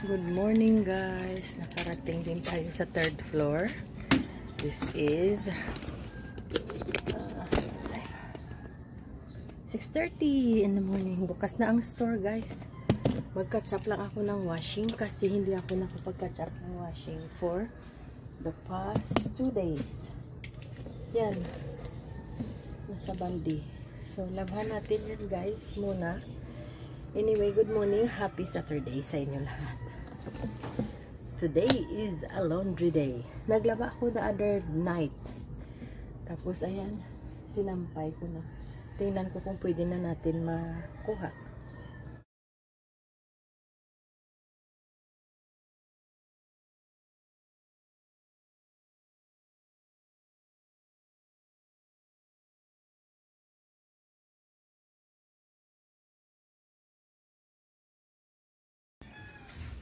Good morning guys, nakarating din tayo sa third floor. This is 6:30 in the morning. Bukas na ang store guys. Mag-catch up lang ako ng washing kasi hindi ako nakapag-catch up ng washing for the past 2 days. Yan, nasa balde. So labhan natin yan guys muna. Anyway, good morning, happy Saturday sa inyo lahat. Today is a laundry day. Naglaba ako the other night. Tapos ayan, sinampay ko na. Tingnan ko kung pwede na natin makuha.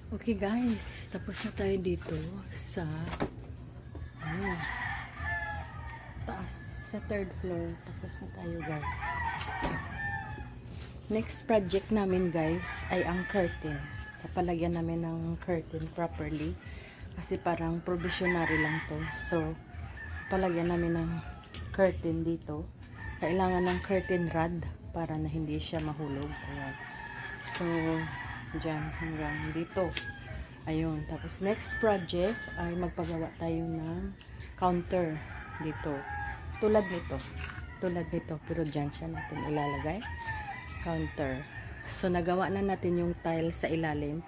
Okay guys, tapos na tayo dito sa taas, sa third floor. Tapos na tayo guys. Next project namin guys ay ang curtain. Papalagyan namin ng curtain properly kasi parang provisionary lang to. So palagyan namin ng curtain dito. Kailangan ng curtain rod para na hindi siya mahulog. Ayan. So dyan hanggang dito. Ayun. Tapos next project ay magpagawa tayo ng counter dito. Tulad nito. Pero dyan siya natin ilalagay. Counter. So nagawa na natin yung tile sa ilalim.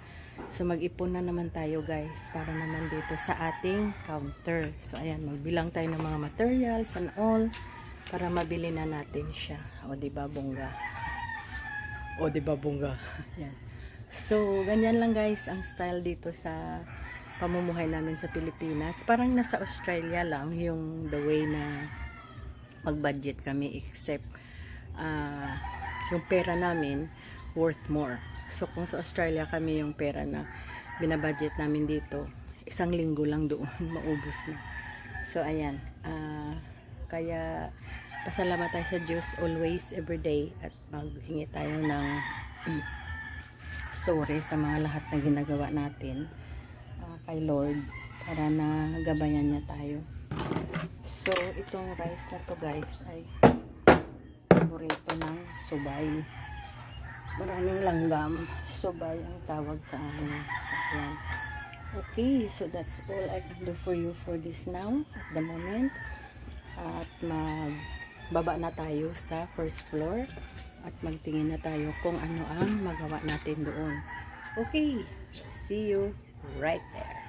So mag-ipon na naman tayo guys. Para naman dito sa ating counter. So ayan. Magbilang tayo ng mga materials and all. Para mabili na natin siya. O diba bongga? Yan. So, ganyan lang guys ang style dito sa pamumuhay namin sa Pilipinas. Parang nasa Australia lang yung the way na mag-budget kami except yung pera namin worth more. So, kung sa Australia kami yung pera na binabudget namin dito, 1 linggo lang doon maubos na. So, ayan. Kaya, pasalamat tayo sa Diyos always, everyday at maghingi tayo ng sorry sa mga lahat na ginagawa natin kay Lord para na gabayan niya tayo. So itong rice na to guys ay paborito ng subay. Maraming langgam. Subay ang tawag sa amin. So, yan. Okay, so that's all I can do for you for this now at the moment. At magbaba na tayo sa first floor. At magtingin na tayo kung ano ang magawa natin doon. Okay, see you right there.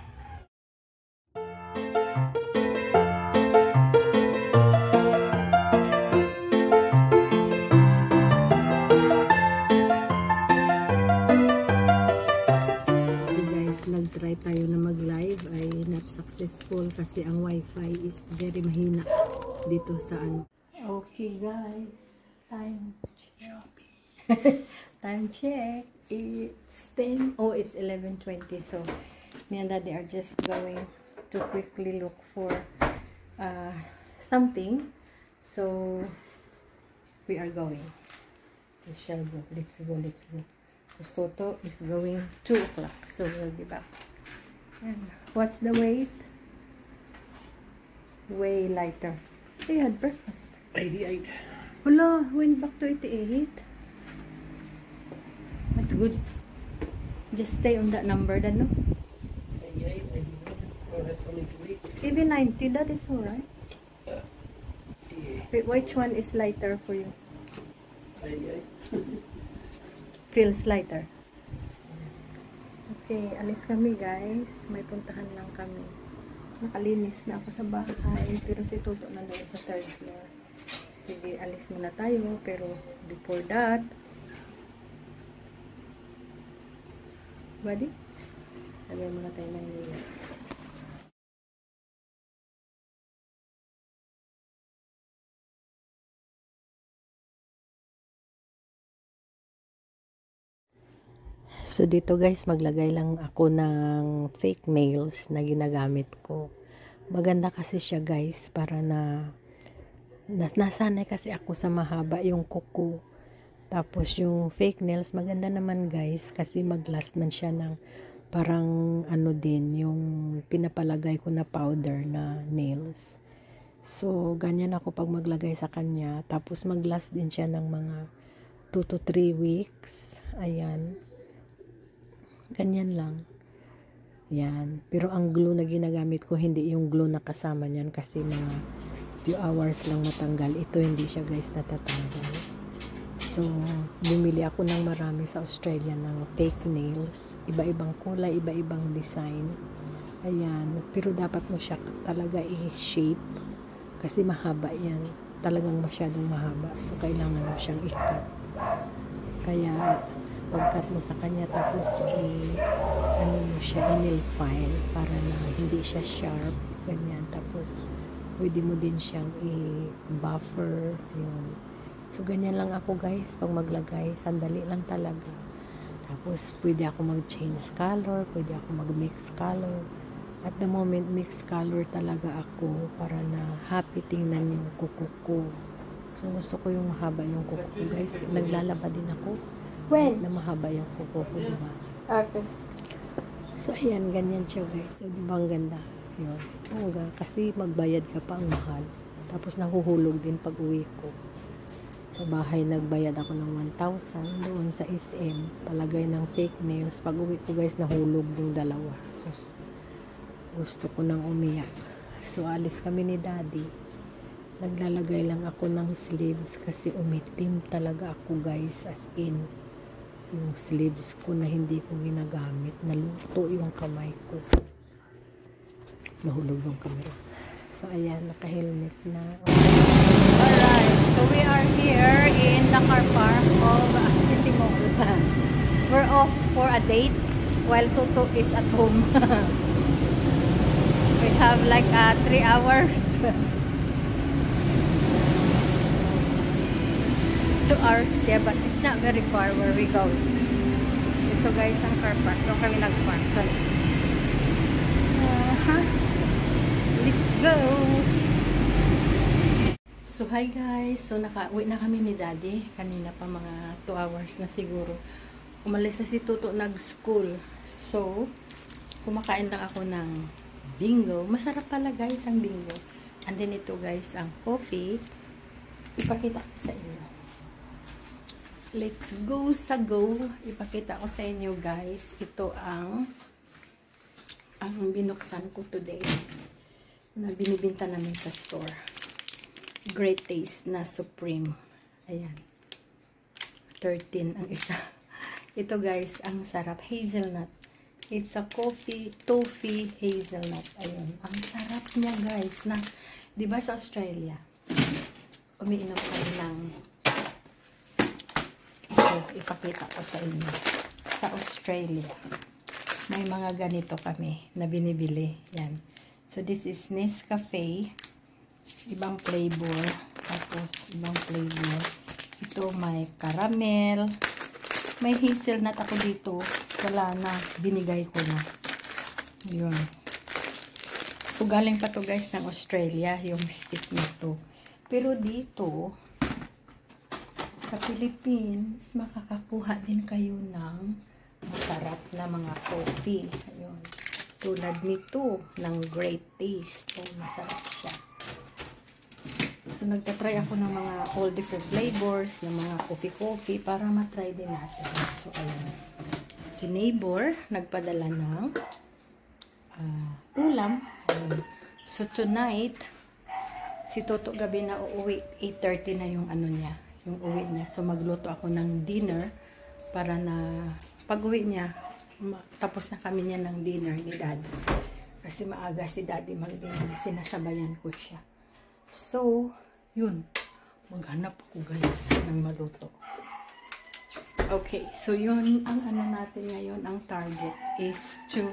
Okay guys, nag-try tayo na mag-live ay not successful kasi ang wifi is very mahina dito sa ano. Okay guys, time check. It's 10. Oh, it's 11:20. So me and Daddy are just going to quickly look for something. So we are going. We shall go. Let's go. So Toto is going 2 o'clock. So we'll be back. And what's the weight? Way lighter. We had breakfast. 88. Hello, went back to 88. That's good. Just stay on that number then, no? 88, 81. Oh, that's only 2 weeks. Even 90, that is alright. Yeah. Wait, which one is lighter for you? 88. Feels lighter. Okay, alis kami guys. May puntahan lang kami. Nakalinis na ako sa bahay. Pero si Toto na doon sa third floor. Sige, alis muna tayo. Pero before that, buddy, lagay muna tayo ng lilas. So dito guys, maglagay lang ako ng fake nails na ginagamit ko. Maganda kasi siya guys para nasanay kasi ako sa mahaba yung kuko. Tapos yung fake nails maganda naman guys kasi mag-last man siya ng parang ano din yung pinapalagay ko na powder na nails. So, ganyan ako pag maglagay sa kanya. Tapos mag-last din siya ng mga 2 to 3 weeks. Ayan. Ganyan lang. Yan. Pero ang glue na ginagamit ko, hindi yung glue na kasama niyan kasi mga few hours lang matanggal. Ito hindi siya guys natatanggal. So, bumili ako ng marami sa Australia ng fake nails. Iba-ibang kulay, iba-ibang design. Ayan. Pero dapat mo siya talaga i-shape kasi mahaba yan. Talagang masyadong mahaba. So, kailangan mo siyang i-cut. Kaya, pag-cut mo sa kanya tapos ano mo siya, nail file para na hindi siya sharp. Ganyan. Tapos, pwede mo din siyang i-buffer. Ayun. So, ganyan lang ako guys pag maglagay. Sandali lang talaga. Tapos, pwede ako mag-change color. Pwede ako mag-mix color. At the moment, mix color talaga ako para na happy tingnan yung kuko ko. So, gusto ko yung mahaba yung kuko ko guys. Naglalaba din ako. When? Na mahaba yung kuko ko, diba? Okay. So, ayan, ganyan siya guys. So, diba ang ganda? Yun. Bongga. Kasi magbayad ka pa ang mahal. Tapos, nahuhulog din pag uwi ko. Sa bahay, nagbayad ako ng 1,000 doon sa SM. Palagay ng fake nails. Pag uwi ko guys, nahulog yung dalawa. So, gusto ko nang umiyak. So, alis kami ni Daddy. Naglalagay lang ako ng sleeves kasi umitim talaga ako guys. As in, yung sleeves ko na hindi ko ginagamit. Naluto yung kamay ko. Nahulog yung camera. So, ayan, naka-helmet na. Alright, so we are here in the car park of City Mall. We're off for a date while Toto is at home. We have like 3 hours. 2 hours, yeah, but it's not very far where we go. So, ito guys ang car park. Doon kami nag-park. So, let's go! So, hi guys. So, naka-uwi na kami ni Daddy. Kanina pa mga 2 hours na siguro. Umalis na si Tuto nag-school. So, kumakain lang ako ng bingo. Masarap pala guys ang bingo. And then ito guys, ang coffee. Ipakita ko sa inyo. Let's go sa go. Ipakita ko sa inyo guys. Ito ang binuksan ko today. Na binibinta namin sa store. Great Taste na Supreme. Ayan. 13 ang isa. Ito guys, ang sarap. Hazelnut. It's a toffee hazelnut. Ayan. Ang sarap niya guys. Na, diba sa Australia, umiinom kami ng ipakita ko sa inyo. Sa Australia, may mga ganito kami na binibili. Yan. So, this is Nescafe. Ibang flavor. Tapos, ibang flavor. Ito, may caramel. May hazelnut ako dito. Wala na. Binigay ko na. Yun. So, galing pa to guys ng Australia. Yung stick na to. Pero dito, sa Philippines, makakakuha din kayo ng masarap na mga coffee. Ayun. Tulad nito, ng Great Taste. Oh, masarap siya. So, nagtatry ako ng mga all different flavors, ng mga coffee para matry din natin. So, ayun. Si neighbor, nagpadala ng ulam. Ayun. So, tonight, si Toto gabi na uuwi. 8:30 na yung ano niya. Yung uwi niya. So, magluto ako ng dinner para na pag-uwi niya, tapos na kami niya ng dinner ni Daddy. Kasi maaga si Daddy mag-dinner. Sinasabayan ko siya. So, yun. Maghanap ako guys ng maluto. Okay. So, yun ang ano natin ngayon. Ang target is to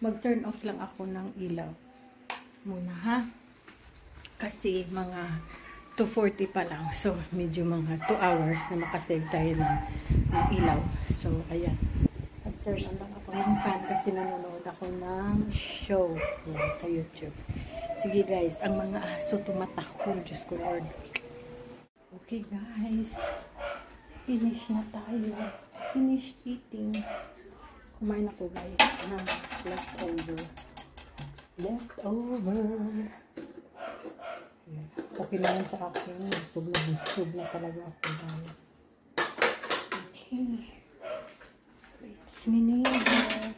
mag-turn off lang ako ng ilaw. Muna ha. Kasi mga 2:40 pa lang. So, medyo mga 2 hours na makasave tayo ng ilaw. So, ayan. Nag-turn on lang ako ng fan kasi nanonood ako ng show. Yan, sa YouTube. Sige guys, ang mga aso tumatahol. Diyos ko Lord. Okay guys. Finish na tayo. Finished eating. Kumain ako guys ng leftover. Okay na yan sa akin. Busog na talaga ako guys. Okay. It's vinegar.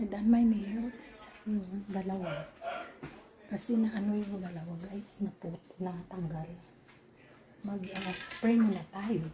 I done my nails. Dalawa. Kasi naano yung dalawa guys. Natanggal. Mag-spray muna tayo.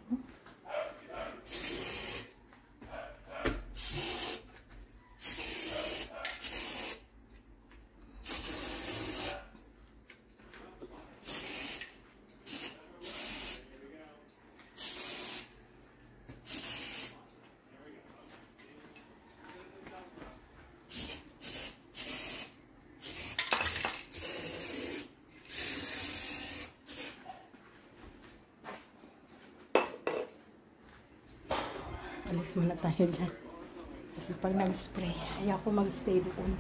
Alis muna tayo dyan. Kasi pag nag-spray, ayaw ko mag-stay doon.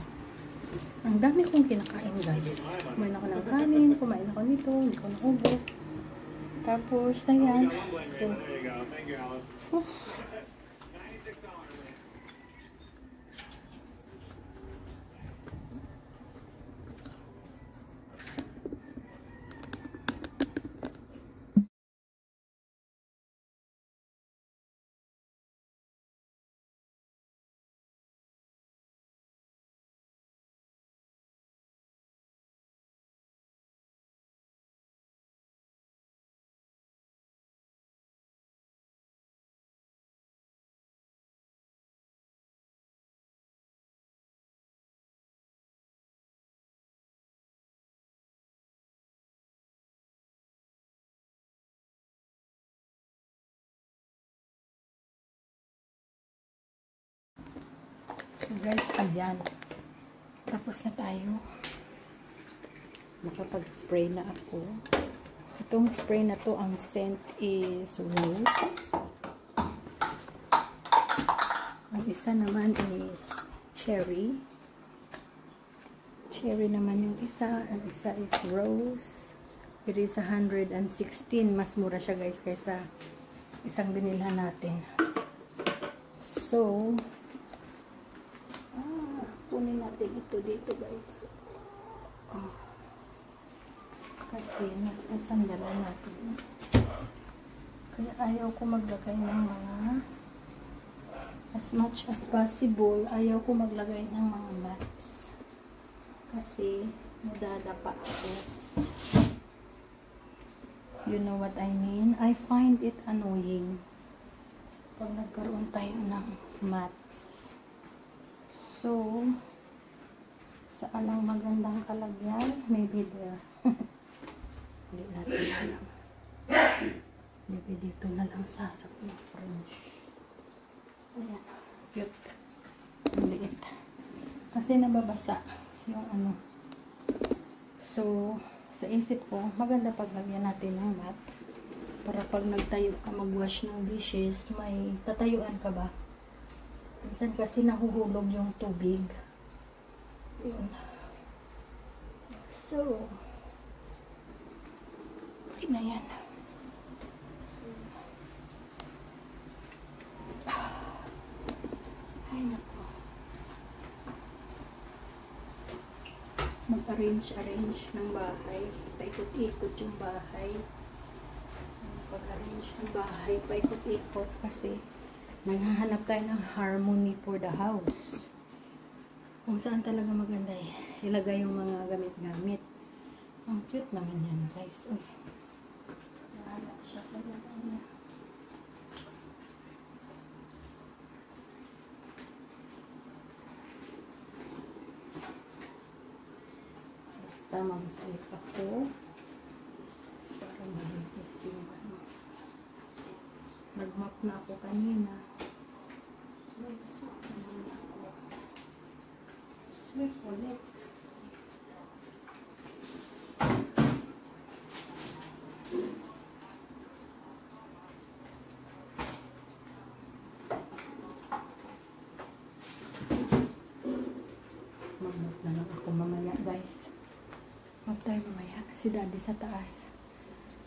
Ang dami kong kinakain guys. Kumain ako ng kanin, kumain ako nito, hindi ko naubos. Tapos, ayan. So, guys, ayan. Tapos na tayo. Nakapag-spray na ako. Itong spray na to, ang scent is rose. Ang isa naman is cherry. Cherry naman yung isa. Ang isa is rose. It is 116. Mas mura siya guys kaysa isang binilhan natin. So, kunin natin ito dito guys. Kasi nasasandalan natin. Kaya ayaw ko maglagay ng mga, as much as possible, ayaw ko maglagay ng mga mats. Kasi nadadapa ako. You know what I mean? I find it annoying pag nagkaroon tayo ng mats. So, saan ang magandang kalagyan? Maybe there. Hindi natin alam. Maybe dito na lang sa harap ng French. Ayan. Cute. Ang liit. Kasi nababasa yung ano. So, sa isip ko, maganda paglagyan natin ng mat. Para pag nagtayo ka mag-wash ng dishes, may tatayuan ka ba? Minsan kasi nahuhulog yung tubig. Yun. So, okay na yan. Ay, naku. Mag-arrange ng bahay. Paikot-ikot yung bahay. Pag-arrange ng bahay, paikot-ikot kasi naghahanap tayo ng harmony for the house. Kung saan talaga maganda ilagay yung mga gamit-gamit. Ang cute naman yan guys. Uy. Nahanap siya sa loob niya. Basta mag-save ako para malinis yung ano. Nag-map na ako kanina. Nag-sweep naman ako. Sweep ulit. Mag-map na lang ako mamaya guys. Map tayo mamaya. Si daddy sa taas.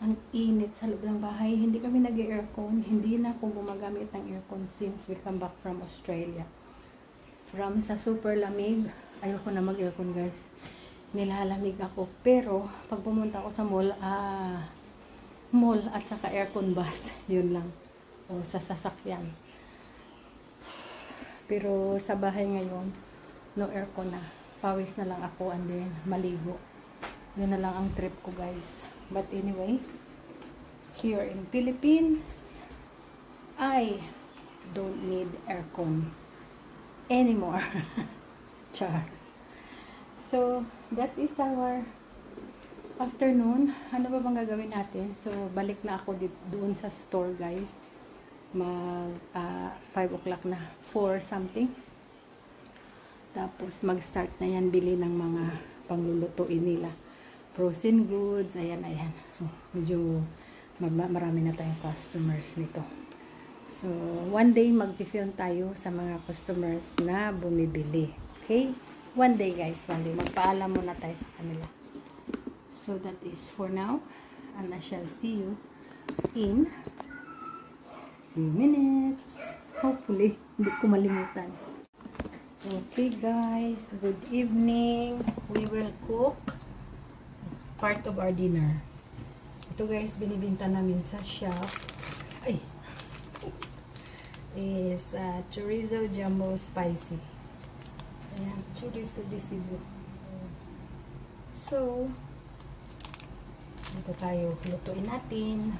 Ang init sa loob ng bahay. Hindi kami nag-aircon. Hindi na ako gumagamit ng aircon since we come back from Australia. From sa super lamig, ayoko na mag-aircon guys. Nilalamig ako. Pero, pag pumunta ako sa mall at saka aircon bus, yun lang. O sa sasakyan. Pero sa bahay ngayon, no aircon na. Pawis na lang ako and then maligo. Yun na lang ang trip ko guys. But anyway, here in Philippines, I don't need aircon anymore. Char. So, that is our afternoon. Ano ba bang gagawin natin? So, balik na ako doon sa store guys. 5 o'clock na. 4 something. Tapos, mag-start na yan bili ng mga panglulutuin nila. Frozen goods, ayan. So, medyo marami na tayong customers nito. So, one day mag-film tayo sa mga customers na bumibili. Okay? One day guys, one day. Magpaalam muna tayo sa kanila. So, that is for now. And I shall see you in few minutes. Hopefully, hindi ko malimutan. Okay guys, good evening. We will cook part of our dinner. Ito guys, binibinta namin sa shop. Ay! Is chorizo jumbo spicy. Ayan, chorizo de Cebu. So, ito tayo, lutuin natin.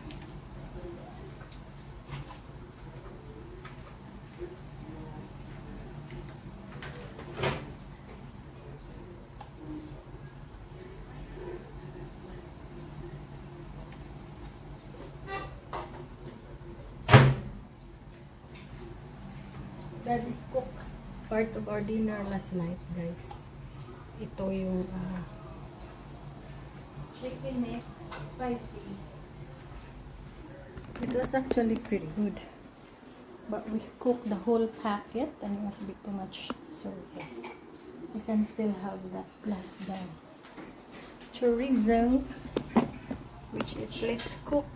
That is cook part of our dinner last night guys. Ito yung chicken neck spicy. It was actually pretty good, but we cooked the whole packet and it was a bit too much, so yes, we can still have that plus the chorizo, which is let's cook.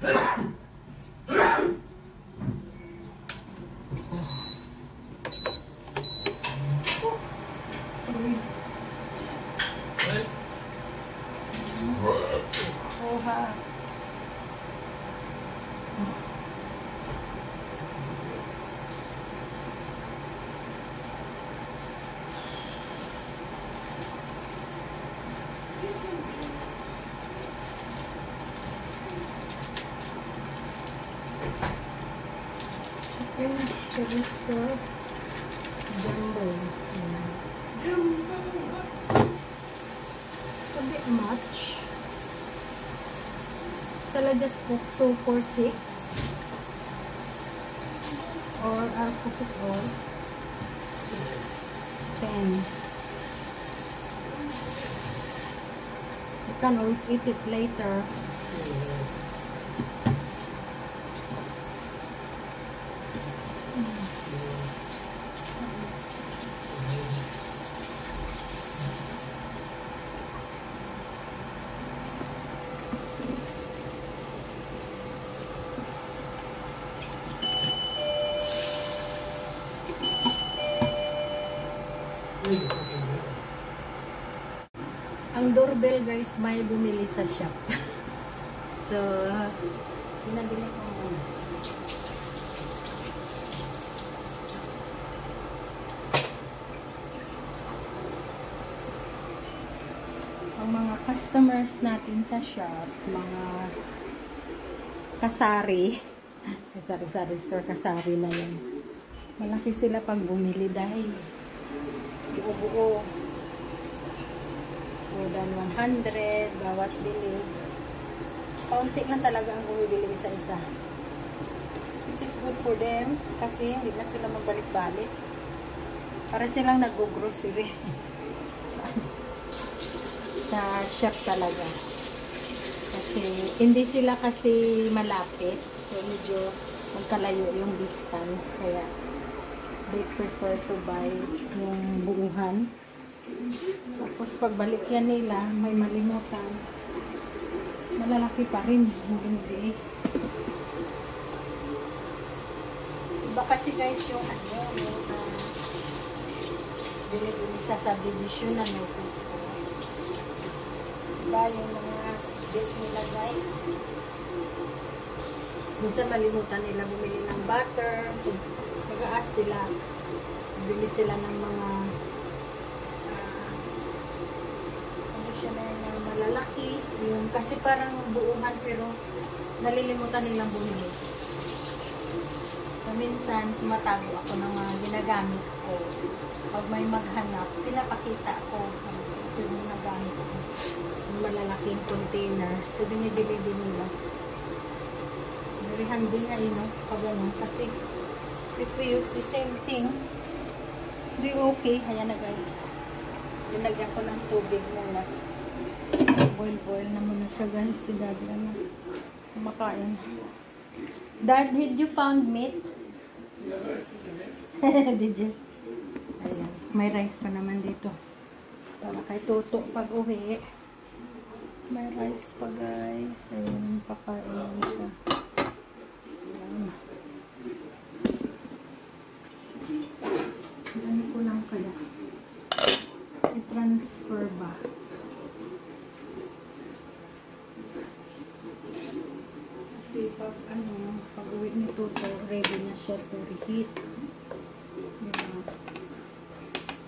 Chorizo jumbo. It's a bit much. Shall I just cook 2 for 6? Or I'll cook it all? 10. You can always eat it later. Ang doorbell guys, may bumili sa shop. So, pinabili ko muna. Ang mga customers natin sa shop, mga kasari, sari-sari store, kasari na yan. Malaki sila pag bumili dahil buo-buo. More than 100 bawat bili. Kaunti lang talaga ang bumibili isa-isa. Which is good for them kasi hindi na sila magbalik-balik. Para silang nag-grocery. Sa shop talaga. Kasi hindi sila kasi malapit. So medyo magkalayo yung distance. Kaya they prefer to buy yung buuhan. Tapos pagbalik yan nila, may malimutan. Malalaki pa rin. Hindi. Iba kasi guys yung binibili sa subdivision na notice ko. Diba yung mga bit nila guys? Minsan malimutan nila bumili ng butter. So, mag-aas sila. Bili sila ng mga conditioner na malalaki. Yung, kasi parang buuhan pero nalilimutan nilang bumili. So, minsan tumatago ako ng mga ginagamit ko. Pag may maghanap, pinapakita ko ito yung ginagamit ko. Yung malalaking container. So, binibili din nila. Very handy nga yun, no? Pag ano. Kasi, if we use the same thing, hindi okay. Ayan na guys. Linagyan ko ng tubig muna. Boil na muna siya guys. Si Daddy na kumakain. Dad, did you found meat? Did you? Ayan. May rice pa naman dito. Para kay Toto pag uwi. May rice pa guys. Ayan. Pakain siya. Ayan. Ano ko lang kaya? I-transfer ba? Kasi pag uwi ni Toto, ready na siya to reheat. Diba?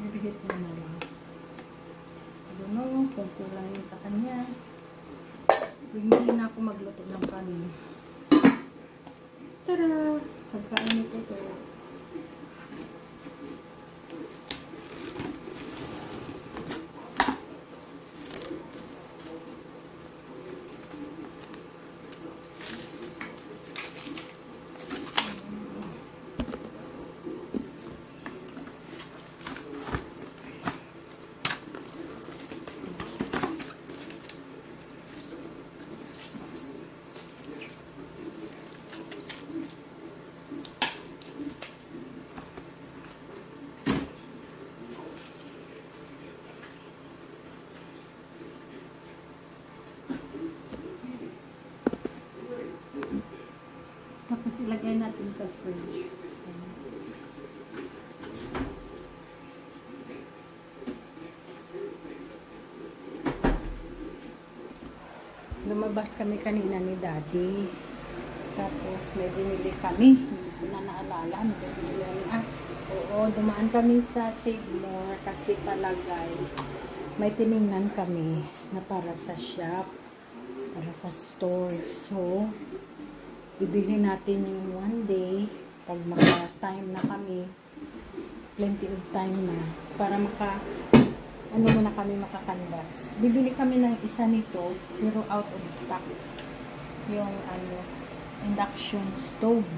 I-reheat na lang. I don't know kung kulang yun sa kanya. Hindi na ako magluto ng kanin. Tara! Pagkain ni Toto. Tapos ilagay natin sa fridge. Lumabas kami kanina ni Daddy. Tapos may binili kami. Hindi ko na naalala. Oo, dumaan kami sa Save More kasi pala guys, may tiningnan kami na para sa shop, para sa store. So, bibili natin yung one day pag maka-time na kami, plenty of time na, para muna kami makakanvas. Bibili kami ng isa nito, pero out of stock. Yung induction stove.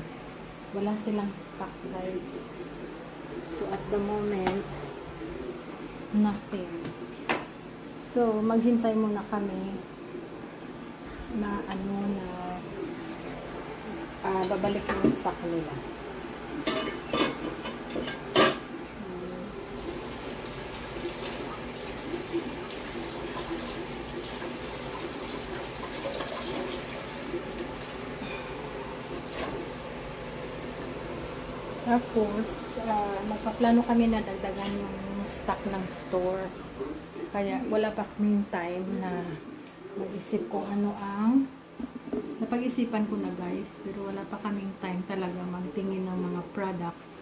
Wala silang stock guys. So at the moment, nothing. So maghintay muna kami na babalik yung stock nila. Tapos, magpaplano kami na dagdagan yung stock ng store. Kaya wala pa kaming time na mag-isip kung ano ang napag-isipan ko na guys. Pero wala pa kaming time talaga magtingin ng mga products.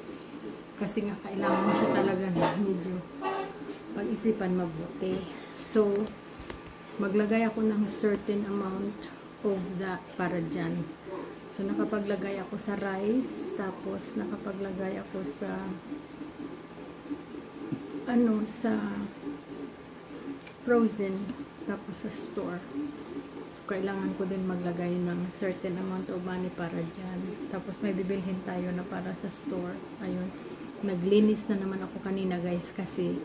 Kasi nga kailangan siya talaga na medyo pag-isipan mabuti. So, maglagay ako ng certain amount of that para dyan. So, nakapaglagay ako sa rice, tapos nakapaglagay ako sa sa frozen, tapos sa store. So, kailangan ko din maglagay ng certain amount of money para dyan. Tapos, may bibilhin tayo na para sa store. Ayun. Naglinis na naman ako kanina guys, kasi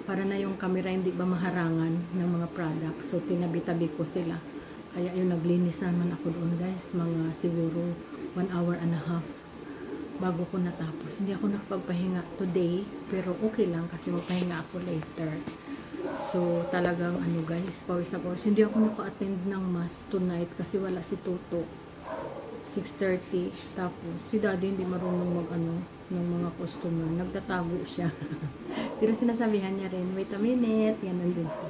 para na yung camera hindi ba maharangan ng mga products. So, tinabi-tabi ko sila. Kaya yung naglinis naman ako doon guys, mga siguro 1 hour and a half bago ko natapos. Hindi ako nakapagpahinga today, pero okay lang kasi magpahinga ako later. So, talagang ano guys, pawis na pawis. Hindi ako naka-attend ng mass tonight kasi wala si Toto. 6:30. Tapos, si Daddy hindi marunong mag-ano ng mga customer. Nagtatago siya. Pero sinasabihan niya rin, wait a minute. Yan, nandun siya.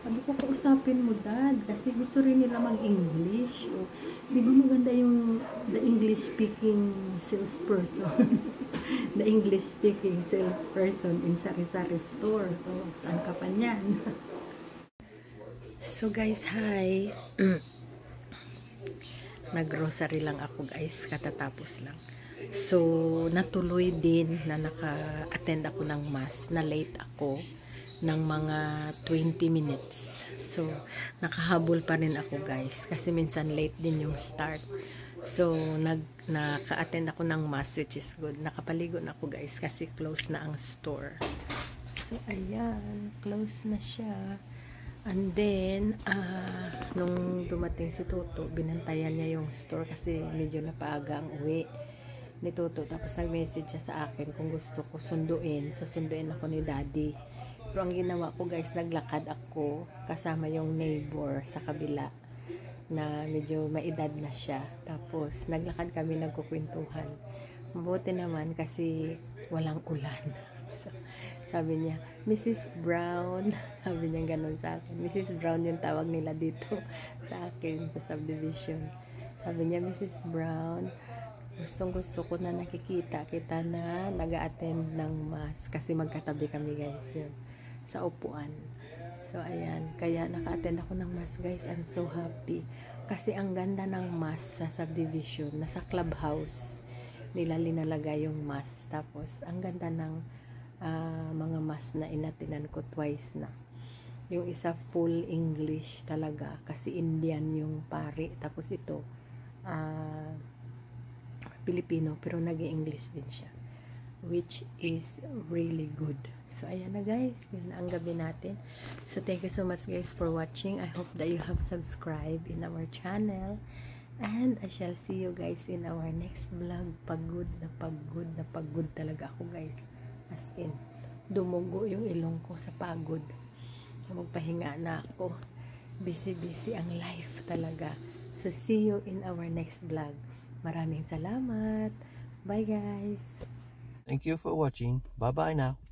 Sabi ko, kausapin mo, Dad. Kasi gusto rin nila mag-English. O, di ba maganda yung the English-speaking salesperson? The English-speaking salesperson in sari-sari store. O, saan ka pa niyan? So, guys, hi. Nag-grocery lang ako, guys. Katatapos lang. So, natuloy din na naka-attend ako ng mass. Na late ako ng mga 20 minutes. So, nakahabol pa rin ako, guys. Kasi minsan late din yung start. So, naka-attend ako ng mass, which is good. Nakapaligo na ako, guys, kasi close na ang store. So, ayan. Close na siya. And then, nung dumating si Toto, binantayan niya yung store kasi medyo napaaga ang uwi ni Toto. Tapos nag-message siya sa akin kung gusto ko sunduin. Susunduin ako ni Daddy. Pero ang ginawa ko, guys, naglakad ako kasama yung neighbor sa kabila na medyo maedad na siya. Tapos naglakad kami, nagkukwentuhan. Mabuti naman kasi walang ulan. So, sabi niya, Mrs. Brown, sabi niya ganun sa akin. Mrs. Brown yung tawag nila dito sa akin sa subdivision. Sabi niya, Mrs. Brown, gustong-gusto ko na nakikita kita na nag-a-attend ng mass kasi magkatabi kami, guys, yun, sa upuan. So, ayan, kaya naka-attend ako ng mass, guys. I'm so happy. Kasi ang ganda ng mass sa subdivision, nasa clubhouse nila linalagay yung mass. Tapos, ang ganda ng mga mass na inatinan ko twice na. Yung isa full English talaga kasi Indian yung pari. Tapos ito, Pilipino pero nag-English din siya. Which is really good. So, ayan na, guys. Yun na ang gabi natin. So, thank you so much, guys, for watching. I hope that you have subscribed in our channel. And I shall see you, guys, in our next vlog. Pagod talaga ako, guys. As in, dumugo yung ilong ko sa pagod. Magpahinga na ako. Busy ang life talaga. So, see you in our next vlog. Maraming salamat. Bye, guys. Thank you for watching. Bye-bye now.